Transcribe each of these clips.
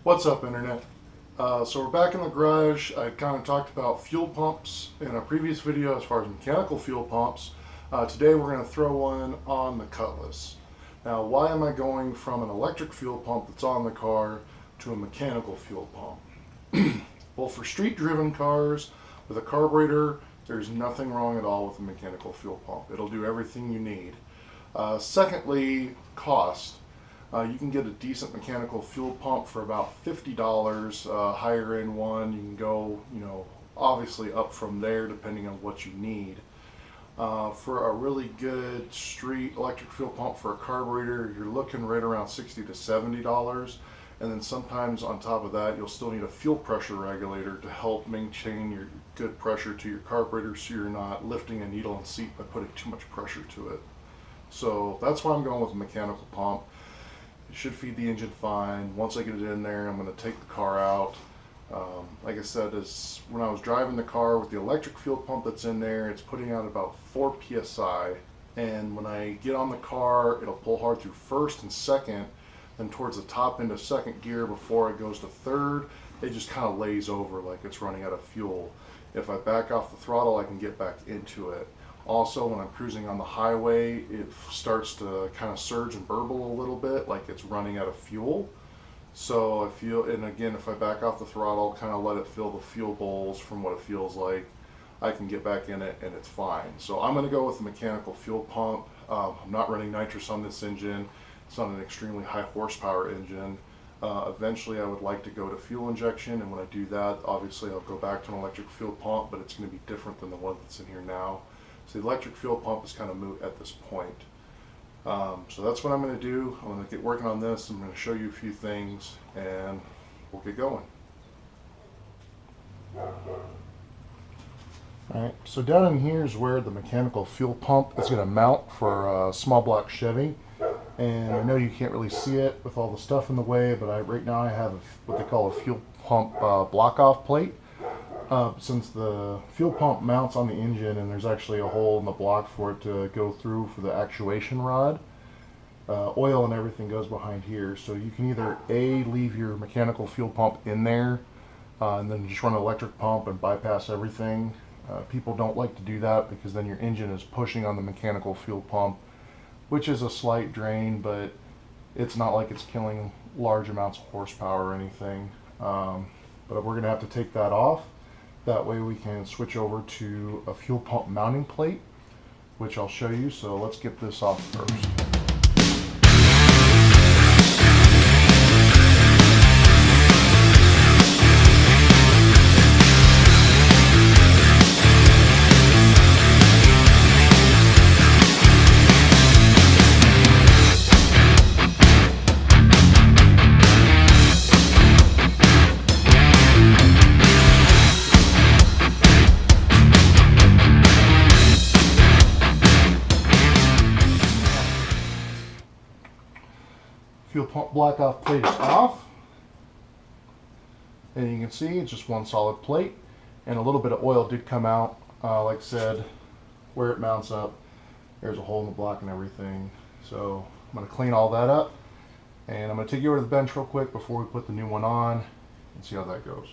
What's up, Internet? So we're back in the garage. I kind of talked about fuel pumps in a previous video as far as mechanical fuel pumps. Today we're going to throw one on the Cutlass. Now, why am I going from an electric fuel pump that's on the car to a mechanical fuel pump? Well, for street-driven cars with a carburetor, there's nothing wrong at all with a mechanical fuel pump. It'll do everything you need. Secondly, cost. You can get a decent mechanical fuel pump for about $50, higher end one. You can go, obviously up from there depending on what you need. For a really good street electric fuel pump for a carburetor, you're looking right around $60 to $70. And then sometimes on top of that, you'll still need a fuel pressure regulator to help maintain your good pressure to your carburetor so you're not lifting a needle and seat by putting too much pressure to it. So that's why I'm going with a mechanical pump. It should feed the engine fine. Once I get it in there, I'm going to take the car out. Like I said, when I was driving the car with the electric fuel pump that's in there, it's putting out about 4 psi. And when I get on the car, it'll pull hard through first and second. Then towards the top end of second gear before it goes to third, it just kind of lays over like it's running out of fuel. If I back off the throttle, I can get back into it. Also, when I'm cruising on the highway, it starts to kind of surge and burble a little bit like it's running out of fuel. So and again, if I back off the throttle, kind of let it fill the fuel bowls from what it feels like, I can get back in it and it's fine. So I'm going to go with the mechanical fuel pump. I'm not running nitrous on this engine. It's not an extremely high horsepower engine. Eventually I would like to go to fuel injection, and when I do that, obviously I'll go back to an electric fuel pump, but it's going to be different than the one that's in here now. So the electric fuel pump is kind of moot at this point. So that's what I'm going to do. I'm going to get working on this. I'm going to show you a few things and we'll get going. Alright, so down in here is where the mechanical fuel pump is going to mount for a small block Chevy. And I know you can't really see it with all the stuff in the way, but right now I have what they call a fuel pump block-off plate. Since the fuel pump mounts on the engine and there's actually a hole in the block for it to go through for the actuation rod, oil and everything goes behind here. So you can either leave your mechanical fuel pump in there and then just run an electric pump and bypass everything. People don't like to do that because then your engine is pushing on the mechanical fuel pump, which is a slight drain, but it's not like it's killing large amounts of horsepower or anything. But we're going to have to take that off. That way we can switch over to a fuel pump mounting plate, which I'll show you. So let's get this off first. Fuel pump block-off plate is off, and you can see it's just one solid plate, and a little bit of oil did come out. Like I said, where it mounts up, there's a hole in the block and everything. So I'm going to clean all that up, and I'm going to take you over to the bench real quick before we put the new one on and see how that goes.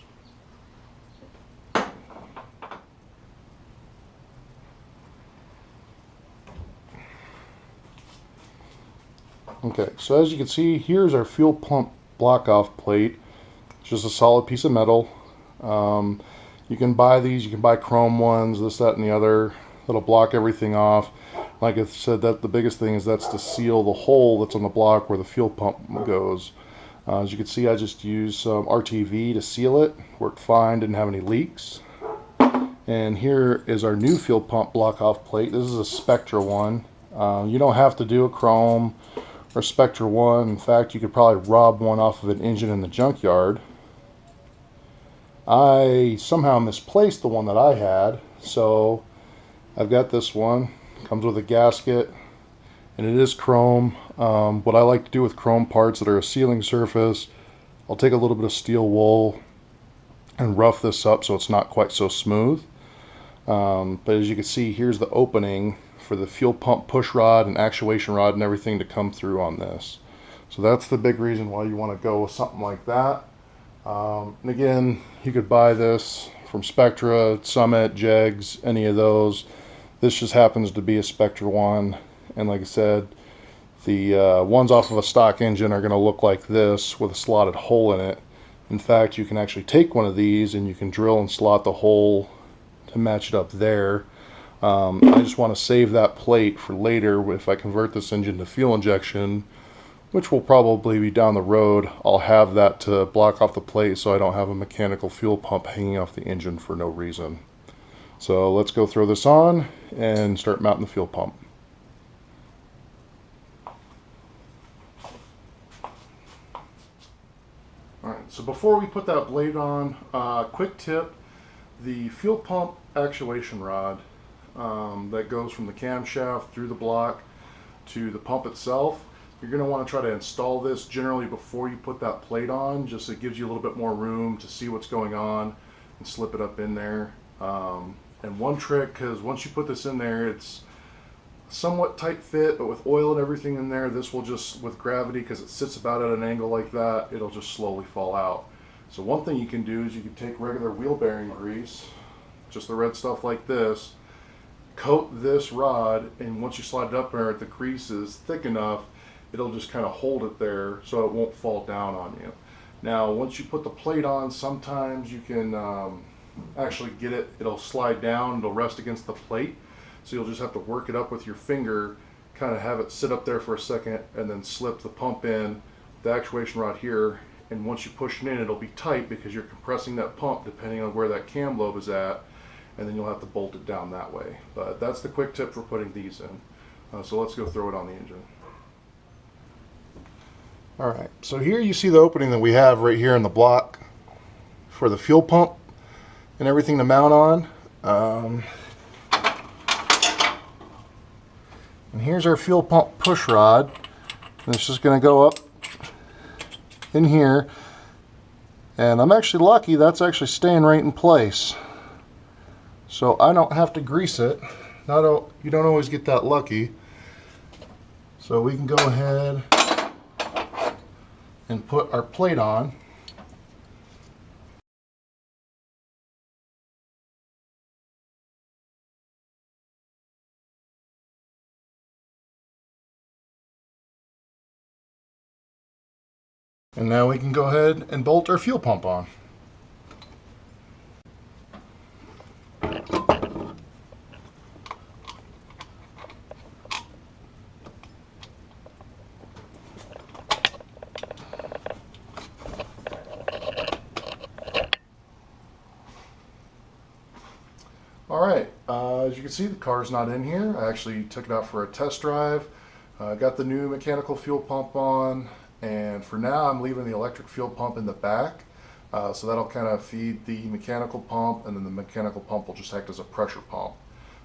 Okay, so as you can see, here's our fuel pump block-off plate. It's just a solid piece of metal. You can buy these, you can buy chrome ones, this, that, and the other. That'll block everything off. Like I said, that the biggest thing is that's to seal the hole that's on the block where the fuel pump goes. As you can see, I just used some RTV to seal it. Worked fine, didn't have any leaks. And here is our new fuel pump block-off plate. This is a Spectra one. You don't have to do a chrome or Spectra one. In fact, you could probably rob one off of an engine in the junkyard. I somehow misplaced the one that I had, so I've got this one. Comes with a gasket, and it is chrome. What I like to do with chrome parts that are a sealing surface, I'll take a little bit of steel wool and rough this up so it's not quite so smooth. But as you can see, here's the opening for the fuel pump push rod and actuation rod and everything to come through on this. So that's the big reason why you want to go with something like that. And again, you could buy this from Spectra, Summit, Jegs, any of those. This just happens to be a Spectra one, and like I said, the ones off of a stock engine are going to look like this with a slotted hole in it. In fact, you can actually take one of these and you can drill and slot the hole to match it up there. I just want to save that plate for later. If I convert this engine to fuel injection, which will probably be down the road, I'll have that to block off the plate so I don't have a mechanical fuel pump hanging off the engine for no reason. So let's go throw this on and start mounting the fuel pump. Alright, so before we put that blade on, quick tip, the fuel pump actuation rod that goes from the camshaft through the block to the pump itself, you're going to want to try to install this generally before you put that plate on, just so it gives you a little bit more room to see what's going on and slip it up in there. And one trick, because once you put this in there, it's somewhat tight fit, but with oil and everything in there, this will just, with gravity, because it sits about at an angle like that, it'll just slowly fall out. So one thing you can do is you can take regular wheel bearing grease, just the red stuff like this, coat this rod, and once you slide it up there, the grease is thick enough, it'll just kind of hold it there so it won't fall down on you. Now once you put the plate on, sometimes you can actually get it, it'll slide down, it'll rest against the plate, so you'll just have to work it up with your finger, kind of have it sit up there for a second, and then slip the pump in, the actuation rod here, and once you push it in, it'll be tight because you're compressing that pump depending on where that cam lobe is at, and then you'll have to bolt it down that way. But that's the quick tip for putting these in. So let's go throw it on the engine. Alright, so here you see the opening that we have right here in the block for the fuel pump and everything to mount on. And here's our fuel pump push rod, and it's just going to go up in here, and I'm actually lucky that's actually staying right in place, so I don't have to grease it. You don't always get that lucky, so we can go ahead and put our plate on. And now we can go ahead and bolt our fuel pump on. Alright, as you can see, the car's not in here. I actually took it out for a test drive. Got the new mechanical fuel pump on, and for now I'm leaving the electric fuel pump in the back, so that'll kind of feed the mechanical pump, and then the mechanical pump will just act as a pressure pump.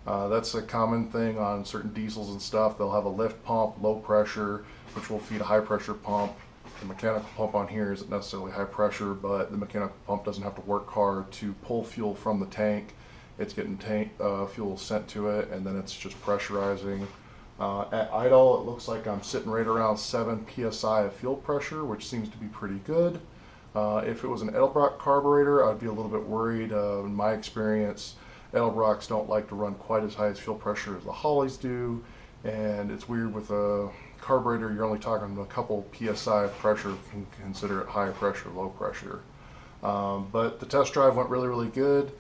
That's a common thing on certain diesels and stuff. They'll have a lift pump, low pressure, which will feed a high pressure pump. The mechanical pump on here isn't necessarily high pressure, but the mechanical pump doesn't have to work hard to pull fuel from the tank. It's getting fuel sent to it, and then it's just pressurizing. At idle, it looks like I'm sitting right around 7 psi of fuel pressure, which seems to be pretty good. If it was an Edelbrock carburetor, I'd be a little bit worried. In my experience, Edelbrocks don't like to run quite as high as fuel pressure as the Holleys do, and it's weird with a carburetor, you're only talking a couple psi of pressure, you can consider it high pressure, low pressure. But the test drive went really, really good.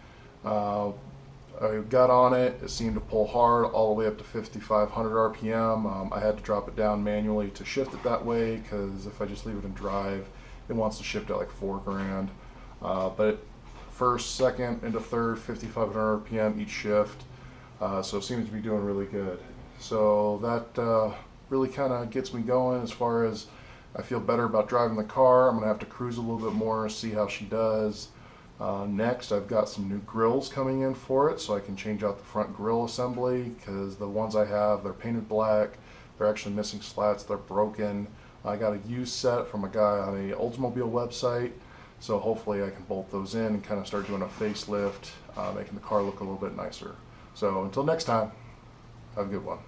I got on it, it seemed to pull hard all the way up to 5,500 RPM. I had to drop it down manually to shift it that way, because if I just leave it in drive, it wants to shift at like 4 grand. But first, second, into third, 5,500 RPM each shift. So it seems to be doing really good. So that really kind of gets me going as far as I feel better about driving the car. I'm going to have to cruise a little bit more, see how she does. Next, I've got some new grills coming in for it, so I can change out the front grill assembly, because the ones I have, they're painted black, they're actually missing slats, they're broken. I got a used set from a guy on the Oldsmobile website, so hopefully I can bolt those in and kind of start doing a facelift, making the car look a little bit nicer. So until next time, have a good one.